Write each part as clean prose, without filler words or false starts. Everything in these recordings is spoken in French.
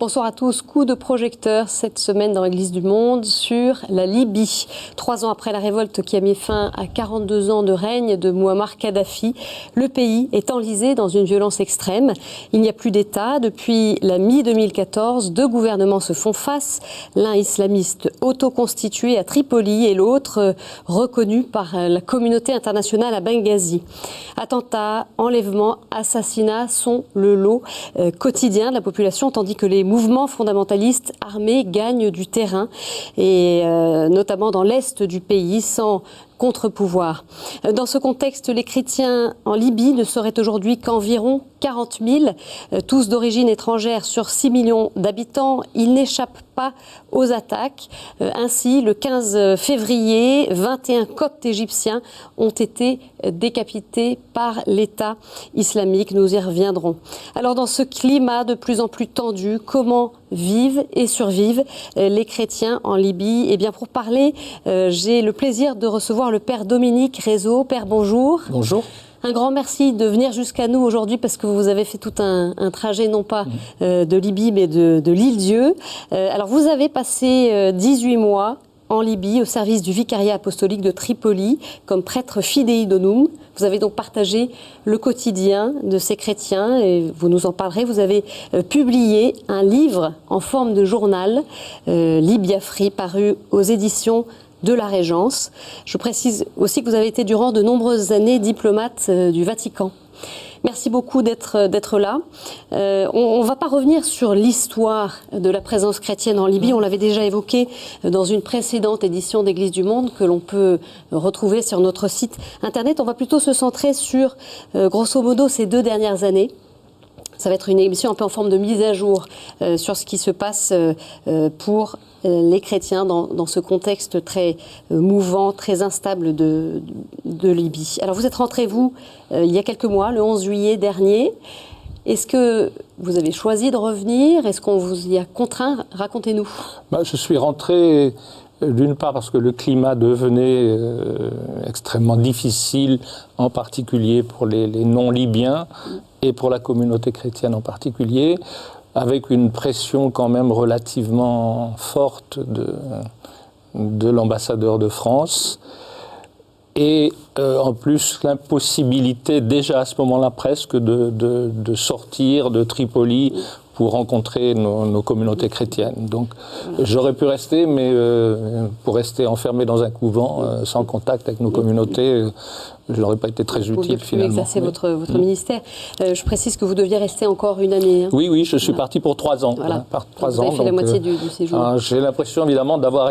Bonsoir à tous. Coup de projecteur cette semaine dans l'Église du Monde sur la Libye. 3 ans après la révolte qui a mis fin à 42 ans de règne de Mouammar Kadhafi, le pays est enlisé dans une violence extrême. Il n'y a plus d'État. Depuis la mi-2014, 2 gouvernements se font face. L'un islamiste autoconstitué à Tripoli et l'autre reconnu par la communauté internationale à Benghazi. Attentats, enlèvements, assassinats sont le lot quotidien de la population, tandis que les mouvements fondamentalistes armés gagnent du terrain, et notamment dans l'est du pays, sans contre-pouvoir. Dans ce contexte, les chrétiens en Libye ne seraient aujourd'hui qu'environ 40 000, tous d'origine étrangère sur 6 millions d'habitants. Ils n'échappent pas aux attaques. Ainsi, le 15 février, 21 coptes égyptiens ont été décapités par l'État islamique. Nous y reviendrons. Alors, dans ce climat de plus en plus tendu, comment vivent et survivent les chrétiens en Libye? Eh bien, pour parler, j'ai le plaisir de recevoir le Père Dominique Rézeau. Père, bonjour. Bonjour. Un grand merci de venir jusqu'à nous aujourd'hui parce que vous avez fait tout un trajet, non pas de Libye, mais de l'île-Dieu. Alors, vous avez passé 18 mois en Libye au service du vicariat apostolique de Tripoli comme prêtre fidei donum. Vous avez donc partagé le quotidien de ces chrétiens et vous nous en parlerez. Vous avez publié un livre en forme de journal, Libya Free, paru aux éditions de la Régence. Je précise aussi que vous avez été durant de nombreuses années diplomate du Vatican. Merci beaucoup d'être là. On ne va pas revenir sur l'histoire de la présence chrétienne en Libye. On l'avait déjà évoqué dans une précédente édition d'Église du Monde que l'on peut retrouver sur notre site internet. On va plutôt se centrer sur, grosso modo, ces 2 dernières années. Ça va être une émission un peu en forme de mise à jour sur ce qui se passe pour les chrétiens dans ce contexte très mouvant, très instable de Libye. Alors vous êtes rentré, vous, il y a quelques mois, le 11 juillet dernier. Est-ce que vous avez choisi de revenir? Est-ce qu'on vous y a contraint? Racontez-nous. Je suis rentré d'une part parce que le climat devenait extrêmement difficile, en particulier pour les non-libyens et pour la communauté chrétienne en particulier, avec une pression quand même relativement forte de l'ambassadeur de France. Et en plus, l'impossibilité déjà à ce moment-là presque de sortir de Tripoli pour rencontrer nos communautés chrétiennes. Donc j'aurais pu rester, mais pour rester enfermé dans un couvent sans contact avec nos communautés, je n'aurais pas été très utile finalement. Vous exercer votre ministère. Je précise que vous deviez rester encore une année. Hein. Oui, je suis parti pour 3 ans. Voilà. Par 3 vous avez fait la moitié du séjour. J'ai l'impression évidemment d'avoir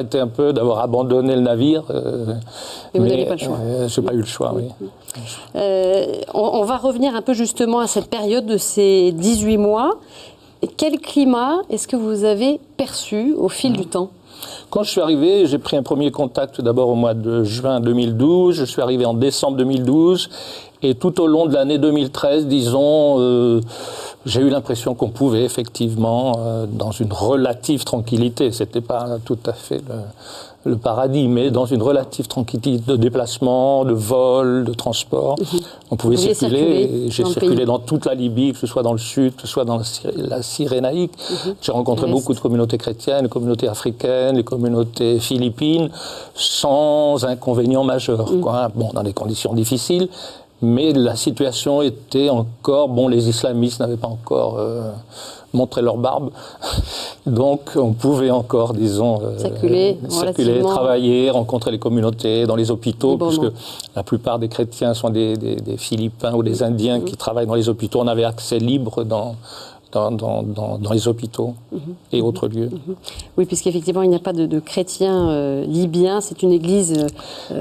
abandonné le navire. Mais vous n'avez pas le choix. Je n'ai pas eu le choix, oui. On va revenir un peu justement à cette période de ces 18 mois. Quel climat est-ce que vous avez perçu au fil du temps ? Quand je suis arrivé, j'ai pris un premier contact d'abord au mois de juin 2012. Je suis arrivé en décembre 2012. Et tout au long de l'année 2013, disons, j'ai eu l'impression qu'on pouvait effectivement, dans une relative tranquillité, c'était pas tout à fait le paradis, mais dans une relative tranquillité de déplacement, de vol, de transport, on pouvait circuler. J'ai circulé dans toute la Libye, que ce soit dans le sud, que ce soit dans la Cyrénaïque. J'ai rencontré beaucoup de communautés chrétiennes, les communautés africaines, les communautés philippines, sans inconvénients majeurs, quoi. Bon, dans des conditions difficiles. Mais la situation était encore... Bon, les islamistes n'avaient pas encore montré leur barbe. Donc, on pouvait encore, disons... circuler, travailler, rencontrer les communautés dans les hôpitaux, puisque la plupart des chrétiens sont des Philippins ou des Indiens qui travaillent dans les hôpitaux. On avait accès libre dans les hôpitaux et autres lieux. Oui, puisqu'effectivement, il n'y a pas de chrétiens libyens, c'est une église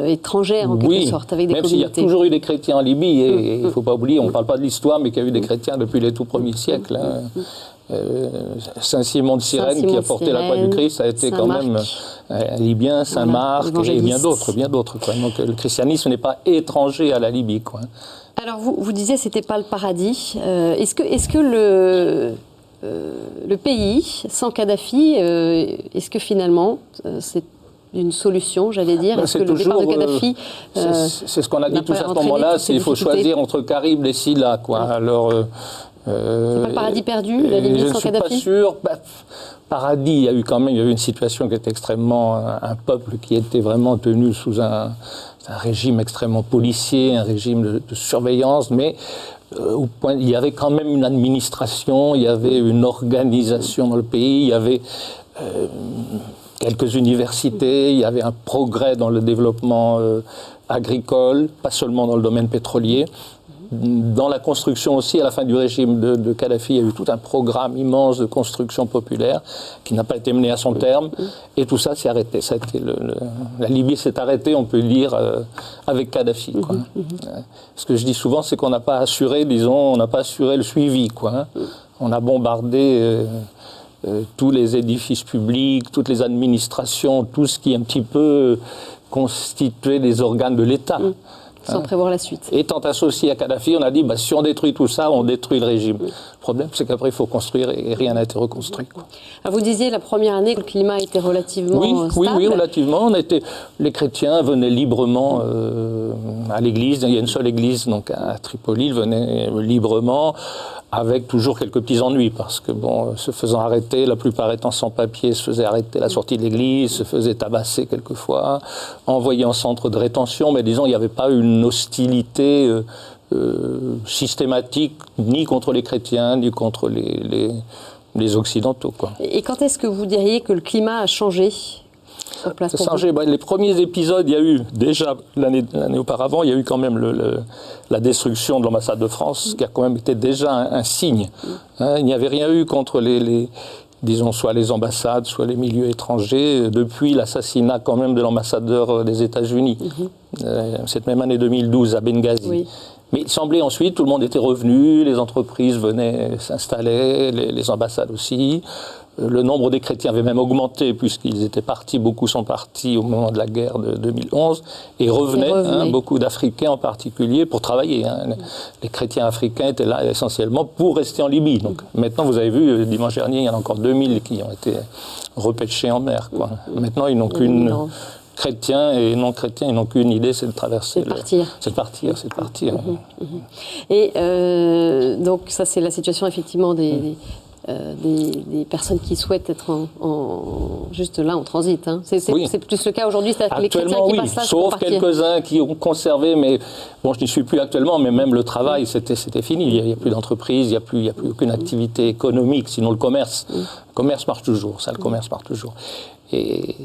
étrangère, en quelque sorte, avec des communautés. Il y a toujours eu des chrétiens en Libye, et il ne faut pas oublier, on ne parle pas de l'histoire, mais qu'il y a eu des chrétiens depuis les tout premiers siècles. Saint-Simon de Cyrène, qui a porté la croix du Christ, a été quand même un Libyen, Saint-Marc, et bien d'autres. Donc le christianisme n'est pas étranger à la Libye, quoi. Alors, vous disiez que ce n'était pas le paradis. Est-ce que le pays, sans Kadhafi, est-ce que finalement, c'est une solution, j'allais dire? Est-ce que le départ de Kadhafi c'est ce qu'on a dit tous à ce moment-là, c'est qu'il faut choisir entre Karib et Silla, quoi. Alors, C'est pas le paradis perdu, la Libye sans Kadhafi ? Je ne suis pas sûr. Paradis, il y a eu quand même une situation qui était extrêmement... Un peuple qui était vraiment tenu sous un régime extrêmement policier, un régime de surveillance, mais il y avait quand même une administration, il y avait une organisation dans le pays, il y avait quelques universités, il y avait un progrès dans le développement agricole, pas seulement dans le domaine pétrolier. Dans la construction aussi, à la fin du régime de Kadhafi, il y a eu tout un programme immense de construction populaire qui n'a pas été mené à son terme. Et tout ça s'est arrêté. Ça a été la Libye s'est arrêtée, on peut dire, avec Kadhafi. Quoi. Ce que je dis souvent, c'est qu'on n'a pas assuré, on n'a pas assuré le suivi. Quoi. On a bombardé tous les édifices publics, toutes les administrations, tout ce qui un petit peu constituait les organes de l'État. Sans prévoir la suite. Étant associé à Kadhafi, on a dit si on détruit tout ça, on détruit le régime. Le problème, c'est qu'après, il faut construire et rien n'a été reconstruit. Vous disiez la première année que le climat était relativement stable. Oui, relativement. Les chrétiens venaient librement à l'église. Il y a une seule église donc à Tripoli, ils venaient librement, avec toujours quelques petits ennuis, parce que, se faisant arrêter, la plupart étant sans papier, se faisaient arrêter à la sortie de l'église, se faisaient tabasser quelquefois, envoyés en centre de rétention, mais disons, il n'y avait pas une hostilité systématique, ni contre les chrétiens, ni contre les Occidentaux. Quoi. Et quand est-ce que vous diriez que le climat a changé sur place pour vous ? Les premiers épisodes, il y a eu déjà, l'année auparavant, il y a eu quand même la destruction de l'ambassade de France, qui a quand même été déjà un signe. Il n'y avait rien eu contre disons, soit les ambassades, soit les milieux étrangers, depuis l'assassinat quand même de l'ambassadeur des États-Unis, cette même année 2012 à Benghazi. Oui. Mais il semblait ensuite, tout le monde était revenu, les entreprises venaient s'installer, les ambassades aussi. Le nombre des chrétiens avait même augmenté, puisqu'ils étaient partis, beaucoup sont partis au moment de la guerre de 2011, et revenaient. Beaucoup d'Africains en particulier, pour travailler. Les chrétiens africains étaient là essentiellement pour rester en Libye. Donc maintenant, vous avez vu, dimanche dernier, il y en a encore 2000 qui ont été repêchés en mer. Quoi. Maintenant, ils n'ont qu'une... Chrétiens et non-chrétiens, ils n'ont qu'une idée, c'est de traverser. C'est de partir. Et donc, ça, c'est la situation, effectivement, des personnes qui souhaitent être juste là, en transit. Hein. C'est plus le cas aujourd'hui, c'est-à-dire que les chrétiens qui passent là, sauf quelques-uns qui ont conservé, mais je n'y suis plus actuellement, mais même le travail, c'était fini. Il n'y a plus d'entreprise, il n'y a plus aucune activité économique, sinon le commerce. Le commerce marche toujours, le commerce marche toujours. Et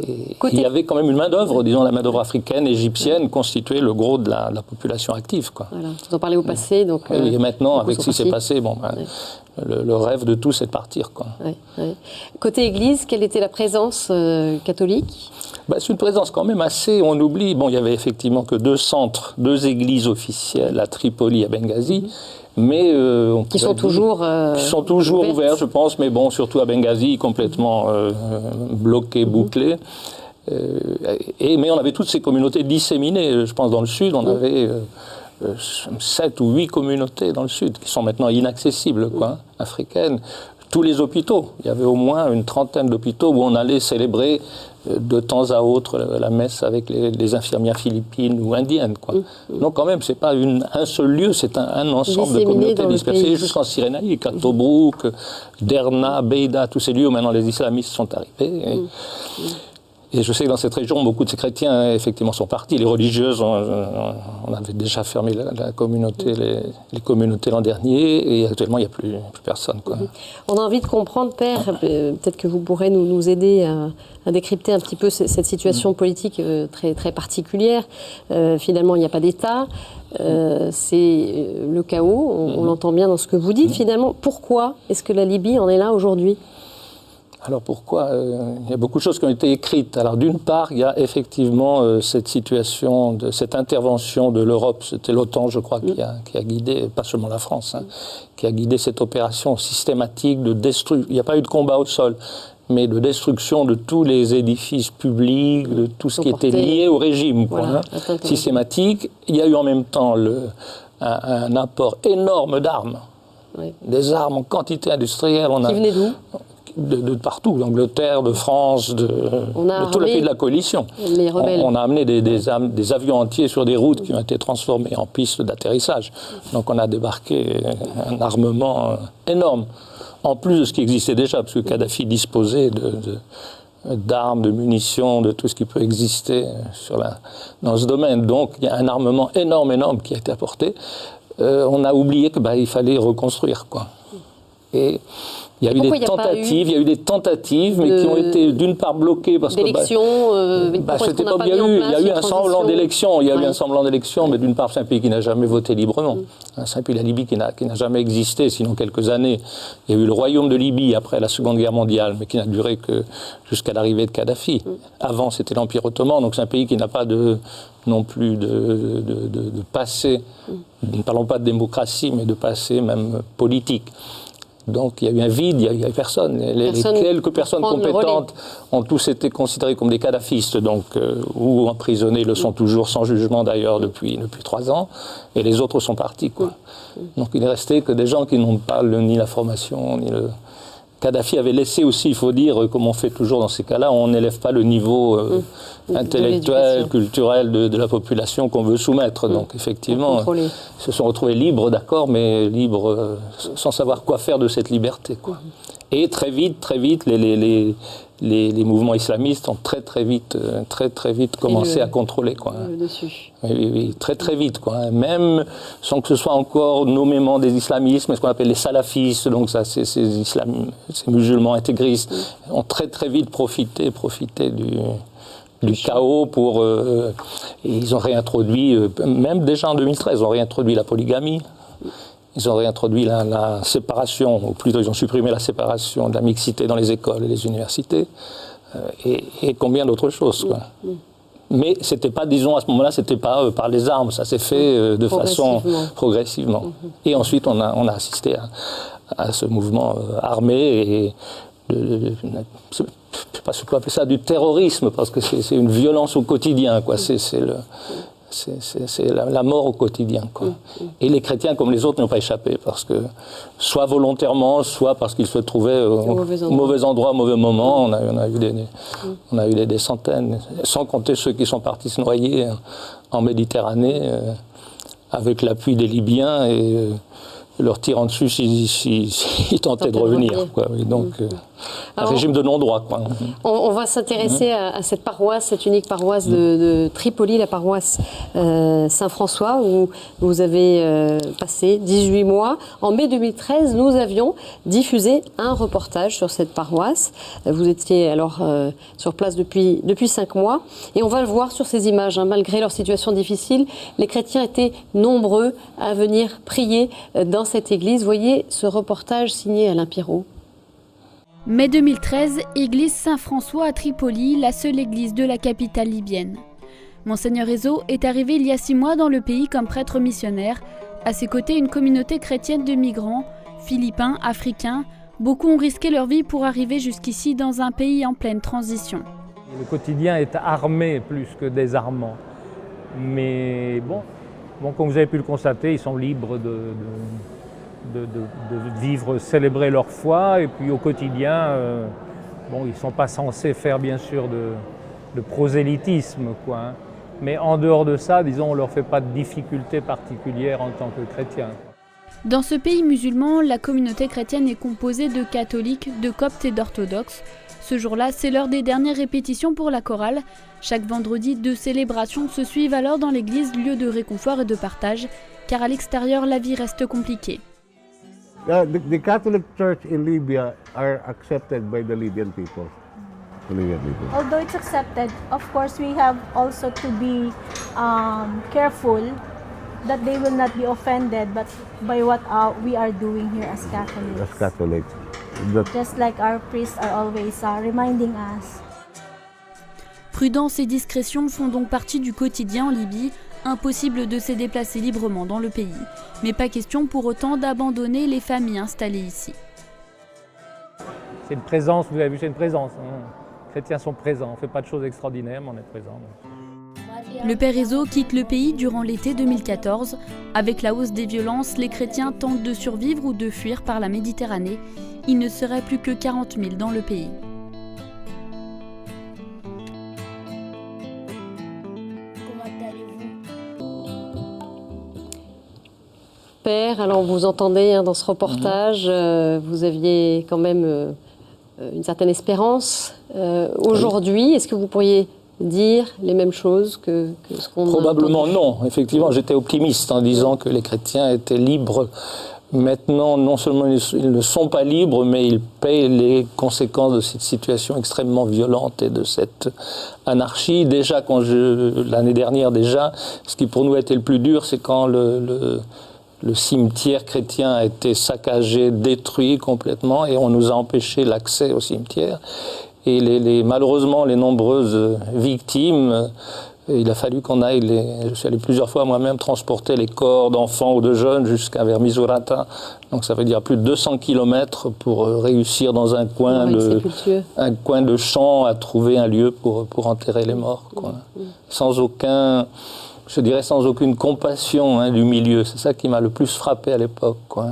il y avait quand même une main-d'œuvre, disons la main-d'œuvre africaine, égyptienne, constituait le gros de la population active. Quoi. Voilà. Vous en parlez au passé. Donc, et maintenant, avec ce qui s'est passé, le rêve de tous, c'est de partir. Quoi. Côté Église, quelle était la présence catholique ? C'est une présence quand même assez, on oublie, il y avait effectivement que 2 centres, 2 églises officielles à Tripoli et à Benghazi, mais qui sont toujours ouverts, je pense, mais surtout à Benghazi, complètement bloqués, bouclés. Mais on avait toutes ces communautés disséminées. Je pense dans le sud, on avait 7 ou 8 communautés dans le sud qui sont maintenant inaccessibles, africaines. Tous les hôpitaux, il y avait au moins une 30aine d'hôpitaux où on allait célébrer de temps à autre la messe avec les infirmières philippines ou indiennes. Quoi. Donc quand même, ce n'est pas un seul lieu, c'est un ensemble de communautés dispersées jusqu'en Cyrénaïque, à Tobrouk, Derna, Beida, tous ces lieux où maintenant les islamistes sont arrivés. Et je sais que dans cette région, beaucoup de ces chrétiens, effectivement, sont partis. Les religieuses, on avait déjà fermé la communauté, les communautés l'an dernier, et actuellement, il n'y a plus personne. Quoi. On a envie de comprendre, Père, peut-être que vous pourrez nous aider à décrypter un petit peu cette situation politique très, très particulière. Finalement, il n'y a pas d'État. C'est le chaos, on l'entend bien dans ce que vous dites. Finalement, pourquoi est-ce que la Libye en est là aujourd'hui ? Alors pourquoi il y a beaucoup de choses qui ont été écrites. Alors d'une part, il y a effectivement cette situation, cette intervention de l'Europe, c'était l'OTAN, je crois, qui a guidé, pas seulement la France, qui a guidé cette opération systématique de destruction. Il n'y a pas eu de combat au sol, mais de destruction de tous les édifices publics, de tout ce qui était lié au régime, systématique. Il y a eu en même temps un apport énorme d'armes, des armes en quantité industrielle. Qui venaient d'où ? de partout, d'Angleterre, de France, de tous les pays de la coalition. Les rebelles. On a amené des avions entiers sur des routes qui ont été transformées en pistes d'atterrissage. Donc on a débarqué un armement énorme, en plus de ce qui existait déjà, parce que Kadhafi disposait d'armes, de munitions, de tout ce qui peut exister dans ce domaine. Donc il y a un armement énorme qui a été apporté. On a oublié qu'il fallait reconstruire, quoi. Et il y a eu des tentatives, mais qui ont été d'une part bloquées parce d'élections, il y a eu un semblant d'élection. Il y a eu un semblant d'élection, mais d'une part, c'est un pays qui n'a jamais voté librement. C'est un pays, la Libye, qui n'a jamais existé, sinon quelques années. Il y a eu le royaume de Libye après la Seconde Guerre mondiale, mais qui n'a duré que jusqu'à l'arrivée de Kadhafi. Avant, c'était l'Empire ottoman, donc c'est un pays qui n'a pas non plus de passé, ne parlons pas de démocratie, mais de passé même politique. Donc il y a eu un vide, il n'y a personne. Les quelques personnes compétentes ont tous été considérées comme des kadhafistes, donc, ou emprisonnés, le sont toujours, sans jugement d'ailleurs, depuis 3 ans, et les autres sont partis, quoi. Donc il n'est resté que des gens qui n'ont pas ni la formation, ni le... Kadhafi avait laissé aussi, il faut dire, comme on fait toujours dans ces cas-là, on n'élève pas le niveau intellectuel, culturel de la population qu'on veut soumettre. Donc effectivement, ils se sont retrouvés libres, d'accord, mais libres sans savoir quoi faire de cette liberté, quoi. Et très vite, les mouvements islamistes ont très vite commencé à contrôler, quoi. Dessus. Oui, très vite, quoi. Même sans que ce soit encore nommément des islamistes, mais ce qu'on appelle les salafistes, donc ça, ces musulmans intégristes, ont très vite profité du chaos pour... ils ont réintroduit, même déjà en 2013, ils ont réintroduit la polygamie. Ils ont réintroduit la séparation, ou plutôt ils ont supprimé la séparation de la mixité dans les écoles et les universités, et combien d'autres choses, quoi. Mais c'était pas, disons, à ce moment-là, c'était pas par les armes, ça s'est fait de façon progressivement. Et ensuite, on a assisté à ce mouvement armé et je sais pas si on peut appeler ça du terrorisme, parce que c'est une violence au quotidien, quoi. C'est la mort au quotidien, quoi. Et les chrétiens, comme les autres, n'ont pas échappé, parce que, soit volontairement, soit parce qu'ils se trouvaient au mauvais endroit, au mauvais moment. On a eu des centaines, sans compter ceux qui sont partis se noyer en Méditerranée, avec l'appui des Libyens, et leur tirant dessus s'ils tentaient de revenir, quoi. Et donc, un régime de non-droit, quoi. On va s'intéresser à cette paroisse, cette unique paroisse de Tripoli, la paroisse Saint-François, où vous avez passé 18 mois. En mai 2013, nous avions diffusé un reportage sur cette paroisse. Vous étiez alors sur place depuis 5 mois. Et on va le voir sur ces images, hein. Malgré leur situation difficile, les chrétiens étaient nombreux à venir prier dans cette église. Voyez ce reportage signé Alain Pirot. Mai 2013, église Saint-François à Tripoli, la seule église de la capitale libyenne. Monseigneur Ezo est arrivé il y a 6 mois dans le pays comme prêtre missionnaire. À ses côtés, une communauté chrétienne de migrants, philippins, africains. Beaucoup ont risqué leur vie pour arriver jusqu'ici dans un pays en pleine transition. Le quotidien est armé plus que désarmant. Mais bon, comme vous avez pu le constater, ils sont libres de vivre, célébrer leur foi, et puis au quotidien, ils ne sont pas censés faire bien sûr de prosélytisme, quoi, hein. Mais en dehors de ça, disons, on ne leur fait pas de difficultés particulières en tant que chrétiens. Dans ce pays musulman, la communauté chrétienne est composée de catholiques, de coptes et d'orthodoxes. Ce jour-là, c'est l'heure des dernières répétitions pour la chorale. Chaque vendredi, 2 célébrations se suivent alors dans l'église, lieu de réconfort et de partage, car à l'extérieur, la vie reste compliquée. The Catholic Church in Libya are accepted by the Libyan people. Although it's accepted, of course we have also to be careful that they will not be offended by what we are doing here as Catholics. As Catholics. Just like our priests are always reminding us. Prudence et discrétion font donc partie du quotidien en Libye. Impossible de se déplacer librement dans le pays. Mais pas question pour autant d'abandonner les familles installées ici. C'est une présence, vous avez vu, c'est une présence, hein. Les chrétiens sont présents, on ne fait pas de choses extraordinaires, mais on est présents. Le père Ezo quitte le pays durant l'été 2014. Avec la hausse des violences, les chrétiens tentent de survivre ou de fuir par la Méditerranée. Il ne serait plus que 40 000 dans le pays. Père, alors vous entendez dans ce reportage, vous aviez quand même une certaine espérance. Aujourd'hui, est-ce que vous pourriez dire les mêmes choses que ce qu'on a Probablement entendu? non. Effectivement, j'étais optimiste en disant que les chrétiens étaient libres. Maintenant, non seulement ils ne sont pas libres, mais ils paient les conséquences de cette situation extrêmement violente et de cette anarchie. Déjà, l'année dernière, ce qui pour nous a été le plus dur, c'est quand le cimetière chrétien a été saccagé, détruit complètement, et on nous a empêché l'accès au cimetière. Et malheureusement, les nombreuses victimes, il a fallu qu'on aille, je suis allé plusieurs fois moi-même transporter les corps d'enfants ou de jeunes jusqu'à vers Misurata. Donc ça veut dire plus de 200 kilomètres pour réussir dans un coin de champ à trouver un lieu pour enterrer les morts, quoi. Sans aucun... Je dirais sans aucune compassion du milieu. C'est ça qui m'a le plus frappé à l'époque, quoi.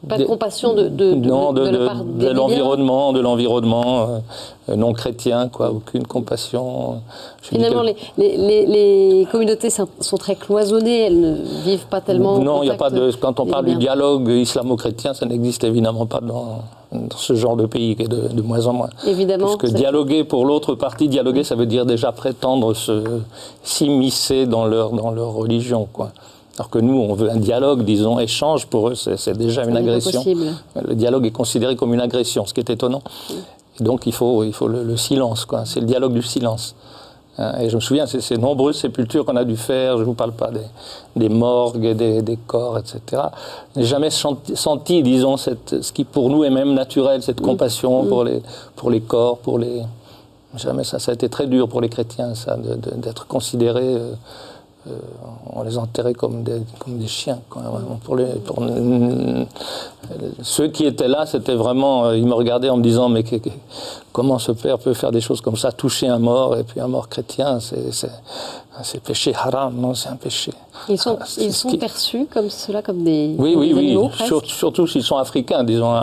Pas de compassion de l'environnement non chrétien, quoi. Aucune compassion. Finalement, les communautés sont très cloisonnées, elles ne vivent pas tellement. Non, il n'y a pas de. Quand on parle du dialogue islamo-chrétien, ça n'existe évidemment pas dans ce genre de pays, qui est de moins en moins. Évidemment. Parce que dialoguer pour l'autre partie, dialoguer, ça veut dire déjà prétendre s'immiscer dans leur religion, quoi. Alors que nous, on veut un dialogue, disons, échange, pour eux, c'est déjà une agression. Le dialogue est considéré comme une agression, ce qui est étonnant. Et donc, il faut le silence, quoi. C'est le dialogue du silence. Et je me souviens, ces nombreuses sépultures qu'on a dû faire, je ne vous parle pas des morgues, et des corps, etc. Je n'ai jamais senti, disons, ce qui pour nous est même naturel, cette compassion pour les corps, Jamais ça a été très dur pour les chrétiens, ça, d'être considérés... on les enterrait comme des chiens, quoi. Ceux qui étaient là, c'était vraiment... ils me regardaient en me disant, mais comment ce père peut faire des choses comme ça, toucher un mort, et puis un mort chrétien, c'est péché haram, non, c'est un péché. Ils sont perçus comme cela, comme des oui, animaux, surtout s'ils sont africains, disons,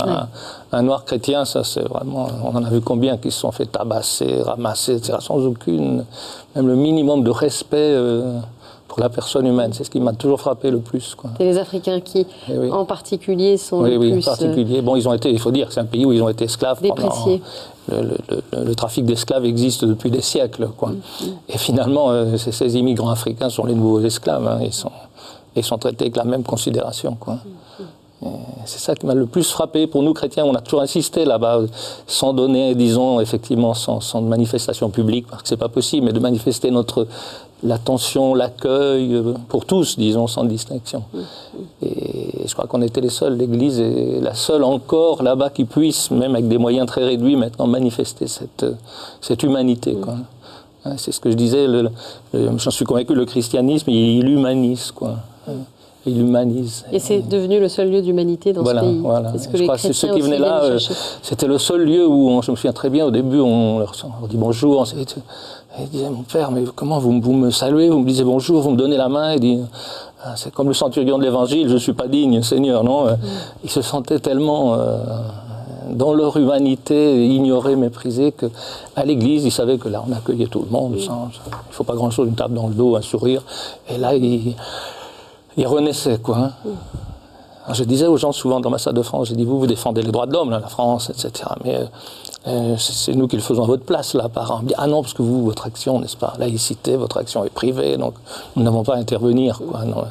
un noir chrétien, ça c'est vraiment... On en a vu combien qui se sont fait tabasser, ramasser, etc., sans aucune... même le minimum de respect... pour la personne humaine, c'est ce qui m'a toujours frappé le plus, quoi. C'est les Africains qui, en particulier, sont les plus... Oui, en particulier. Bon, il faut dire que c'est un pays où ils ont été esclaves. Dépréciés. Le trafic d'esclaves existe depuis des siècles, quoi. Et finalement, ces immigrants africains sont les nouveaux esclaves, hein. Ils sont traités avec la même considération, quoi. C'est ça qui m'a le plus frappé. Pour nous, chrétiens, on a toujours insisté là-bas, sans donner, disons, effectivement, sans manifestation publique, parce que c'est pas possible, mais de manifester l'attention, l'accueil, pour tous, disons, sans distinction. Et je crois qu'on était les seuls, l'Église est la seule encore là-bas qui puisse, même avec des moyens très réduits, maintenant manifester cette humanité, quoi. C'est ce que je disais, j'en suis convaincu, le christianisme, il humanise, quoi. Il humanise. Et c'est devenu le seul lieu d'humanité dans ce pays. Voilà. Est-ce que je crois que ceux qui venaient là, c'était le seul lieu où, je me souviens très bien, au début, on leur dit bonjour. Ils disaient, mon père, mais comment vous me saluez, vous me disiez bonjour, vous me donnez la main. Il dit, c'est comme le centurion de l'Évangile, je ne suis pas digne, Seigneur, non. Ils se sentaient tellement... dans leur humanité, ignorés, méprisés, qu'à l'église, ils savaient que là, on accueillait tout le monde. Il ne faut pas grand-chose, une table dans le dos, un sourire. Et là, ils renaissaient, quoi. Hein. Alors, je disais aux gens souvent dans ma salle de France, j'ai dit, vous défendez les droits de l'homme, la France, etc. Mais c'est nous qui le faisons à votre place, là, par an. Ah non, parce que vous, votre action, n'est-ce pas, laïcité, votre action est privée, donc nous n'avons pas à intervenir, quoi. Non.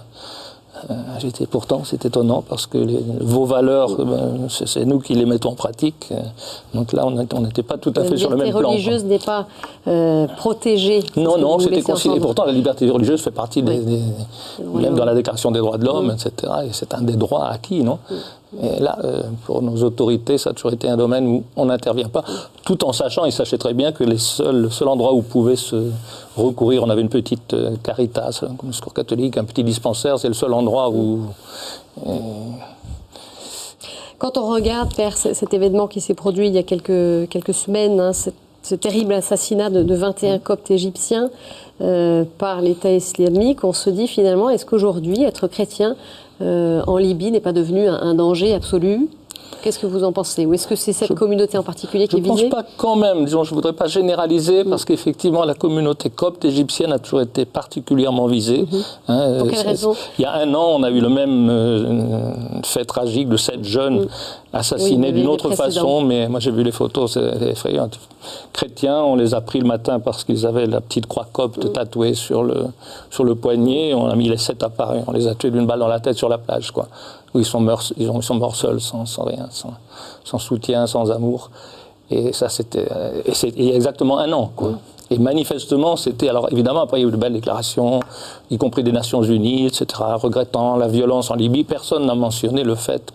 Pourtant, c'est étonnant parce que vos valeurs, c'est nous qui les mettons en pratique. Donc là, on n'était pas tout à fait sur le même plan. La liberté religieuse n'est pas protégée. Non, c'était considéré. Pourtant, la liberté religieuse fait partie même dans la Déclaration des droits de l'homme, etc. Et c'est un des droits acquis, non ? Et là, pour nos autorités, ça a toujours été un domaine où on n'intervient pas, tout en sachant, ils savaient très bien que le seul endroit où pouvaient se recourir, on avait une petite caritas, comme secours catholique, un petit dispensaire, c'est le seul endroit où... Quand on regarde, Père, cet événement qui s'est produit il y a quelques semaines, hein, ce terrible assassinat de 21 coptes égyptiens par l'État islamique, on se dit finalement, est-ce qu'aujourd'hui, être chrétien en Libye n'est pas devenu un danger absolu ? Qu'est-ce que vous en pensez? Ou est-ce que c'est cette communauté en particulier qui est visée? Je ne pense pas quand même, disons, je ne voudrais pas généraliser, parce qu'effectivement, la communauté copte égyptienne a toujours été particulièrement visée. Pour quelle raison? Il y a un an, on a eu le même fait tragique de 7 jeunes assassinés d'une autre façon, mais moi j'ai vu les photos, c'est effrayant. Chrétiens, on les a pris le matin parce qu'ils avaient la petite croix copte tatouée sur le poignet, on a mis les 7 appareils, on les a tués d'une balle dans la tête sur la plage, quoi. Où ils sont morts seuls, sans rien, sans soutien, sans amour. Et ça, c'était il y a exactement un an, quoi. Et manifestement, c'était... Alors évidemment, après il y a eu de belles déclarations, y compris des Nations Unies, etc., regrettant la violence en Libye. Personne n'a mentionné le fait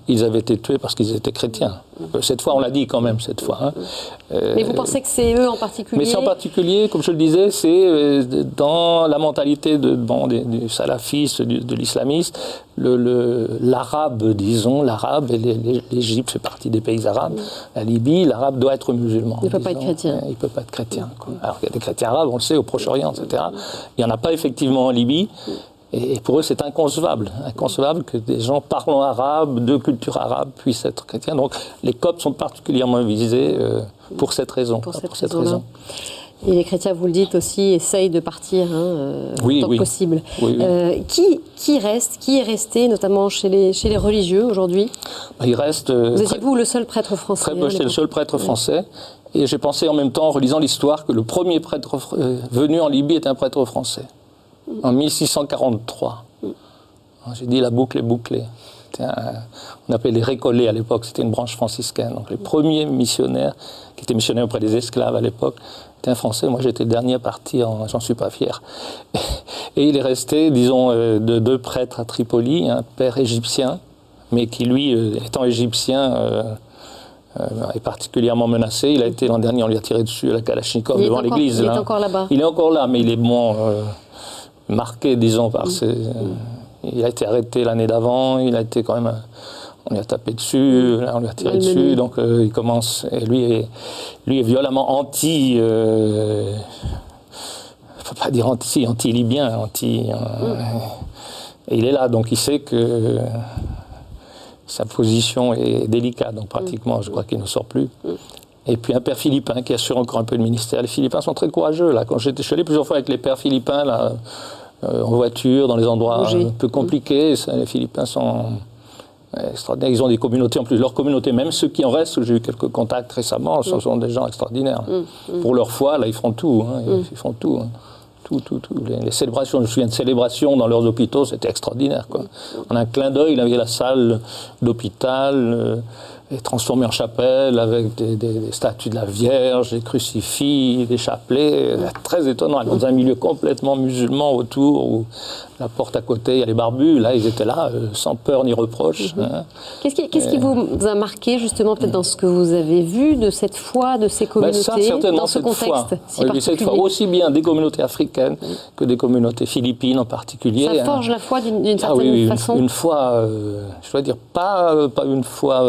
qu'ils avaient été tués parce qu'ils étaient chrétiens. Cette fois, on l'a dit quand même, cette fois. Hein. Mais vous pensez que c'est eux en particulier? Mais c'est en particulier, comme je le disais, c'est dans la mentalité du salafiste, de l'islamiste, l'arabe, disons, l'arabe, et l'Égypte fait partie des pays arabes. La Libye, l'arabe doit être musulman. Il ne peut pas être chrétien. Il ne peut pas être chrétien. Quoi. Alors qu'il y a des chrétiens arabes, on le sait, au Proche-Orient, etc. Il n'y en a pas effectivement en Libye. Et pour eux, c'est inconcevable que des gens parlant arabe, de culture arabe, puissent être chrétiens. Donc, les Coptes sont particulièrement visés pour cette raison. Pour cette raison. Et les chrétiens, vous le dites aussi, essayent de partir tant que possible. Oui. Qui est resté, notamment chez les religieux aujourd'hui? Il reste... Vous étiez vous le seul prêtre français? J'étais le seul prêtre français. Et j'ai pensé en même temps, en relisant l'histoire, que le premier prêtre venu en Libye est un prêtre français. En 1643. J'ai dit la boucle est bouclée. On appelait les récollets à l'époque, c'était une branche franciscaine. Donc les premiers missionnaires, qui étaient missionnaires auprès des esclaves à l'époque, étaient un Français. Moi j'étais le dernier à partir, j'en suis pas fier. Et il est resté, disons, de 2 prêtres à Tripoli, un père égyptien, mais qui lui, étant égyptien, est particulièrement menacé. Il a été l'an dernier, on lui a tiré dessus à la Kalachnikov devant l'église. Il est encore là-bas. Il est encore là, mais il est marqué, disons, par ses... Il a été arrêté l'année d'avant, il a été quand même... On lui a tapé dessus, là, on lui a tiré dessus, donc il commence... Et lui est violemment anti... il ne faut pas dire anti-libyen, et il est là, donc il sait que sa position est délicate, donc pratiquement, je crois qu'il ne sort plus. Et puis un père philippin qui assure encore un peu le ministère. Les Philippins sont très courageux, là. Quand je suis allé plusieurs fois avec les pères philippins, là, en voiture, dans les endroits un peu compliqués, les Philippins sont extraordinaires. Ils ont des communautés, en plus leur communauté, même ceux qui en restent, j'ai eu quelques contacts récemment, ce sont des gens extraordinaires. Pour leur foi, là, ils font tout. Ils font tout. Tout. Les célébrations, je me souviens de célébrations dans leurs hôpitaux, c'était extraordinaire, quoi. En un clin d'œil, il avait la salle d'hôpital est transformée en chapelle avec des statues de la Vierge, des crucifix, des chapelets, très étonnant, dans un milieu complètement musulman autour, où la porte à côté, il y a les barbus, là, ils étaient là, sans peur ni reproche. Qu'est-ce qui vous a marqué, justement, peut-être dans ce que vous avez vu de cette foi, de ces communautés, dans ce contexte si particulier? Cette foi, aussi bien des communautés africaines que des communautés philippines en particulier. Ça forge la foi d'une certaine façon? Une foi, je dois dire, pas une foi...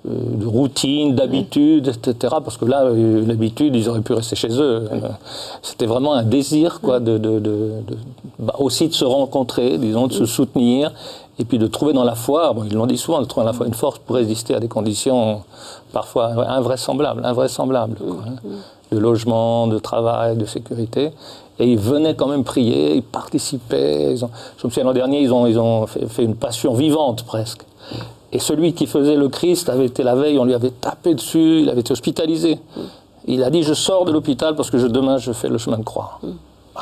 de routine, d'habitude, etc. Parce que là, l'habitude, ils auraient pu rester chez eux. C'était vraiment un désir, quoi, aussi de se rencontrer, disons, de se soutenir, et puis de trouver dans la foi, ils l'ont dit souvent, de trouver dans la foi une force pour résister à des conditions parfois invraisemblables, quoi, de logement, de travail, de sécurité. Et ils venaient quand même prier, ils participaient. Je me souviens, l'an dernier, ils ont fait une passion vivante, presque. Et celui qui faisait le Christ avait été la veille, on lui avait tapé dessus, il avait été hospitalisé. Il a dit, je sors de l'hôpital parce que demain je fais le chemin de croix.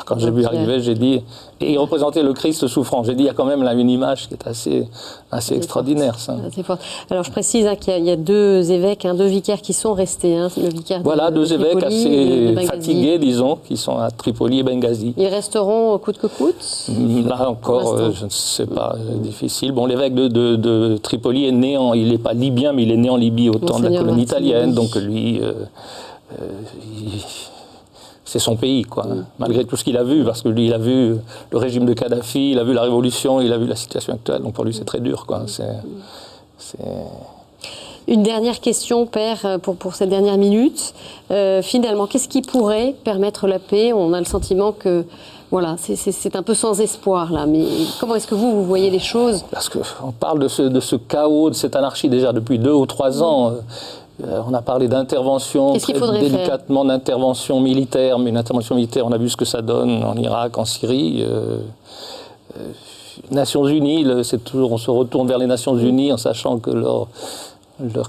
Quand j'ai vu arriver, j'ai dit... Et il représentait le Christ souffrant. J'ai dit, il y a quand même là une image qui est assez extraordinaire, ça. C'est fort. Alors je précise qu'il y a 2 évêques, 2 vicaires qui sont restés. Le vicaire voilà, 2 évêques assez fatigués, disons, qui sont à Tripoli et Benghazi. Ils resteront coûte que coûte? Là encore, je ne sais pas, difficile. Bon, l'évêque de Tripoli est né il n'est pas libyen, mais il est né en Libye au temps de la colonie italienne. Donc lui... c'est son pays, quoi, malgré tout ce qu'il a vu, parce que lui, il a vu le régime de Kadhafi, il a vu la révolution, il a vu la situation actuelle, donc pour lui, c'est très dur, quoi. Une dernière question, Père, pour cette dernière minute. Finalement, qu'est-ce qui pourrait permettre la paix? On a le sentiment que voilà, c'est un peu sans espoir là, mais comment est-ce que vous voyez les choses? Parce qu'on parle de ce chaos, de cette anarchie déjà depuis 2 ou 3 ans. On a parlé d'intervention, Qu'est-ce qu'il faudrait faire? délicatement d'intervention militaire, mais une intervention militaire, on a vu ce que ça donne en Irak, en Syrie. Nations Unies, c'est toujours, on se retourne vers les Nations Unies en sachant que leur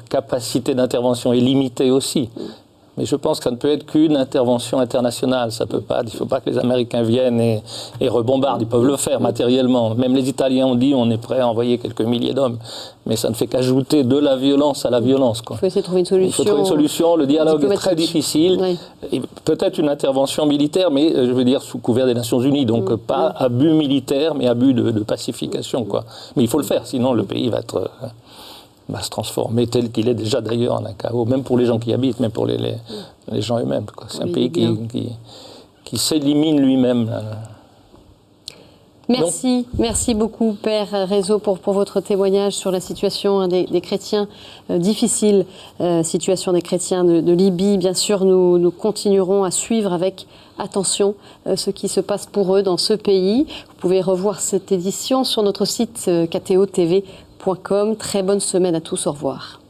capacité d'intervention est limitée aussi. Mais je pense que ça ne peut être qu'une intervention internationale. Ça peut pas, il ne faut pas que les Américains viennent et rebombardent. Ils peuvent le faire matériellement. Même les Italiens ont dit on est prêt à envoyer quelques milliers d'hommes. Mais ça ne fait qu'ajouter de la violence à la violence, quoi. Il faut essayer de trouver une solution. Il faut trouver une solution. Le dialogue est très difficile. Oui. Et peut-être une intervention militaire, mais je veux dire sous couvert des Nations Unies. Donc pas abus militaire, mais abus de pacification, quoi. Mais il faut le faire, sinon le pays va se transformer tel qu'il est déjà d'ailleurs en un chaos, même pour les gens qui y habitent, même pour les gens eux-mêmes, quoi. C'est un pays qui s'élimine lui-même. Merci beaucoup, Père Rezo, pour votre témoignage sur la situation des chrétiens difficile, situation des chrétiens de Libye. Bien sûr, nous continuerons à suivre avec attention ce qui se passe pour eux dans ce pays. Vous pouvez revoir cette édition sur notre site ktotv.com. Très bonne semaine à tous, au revoir.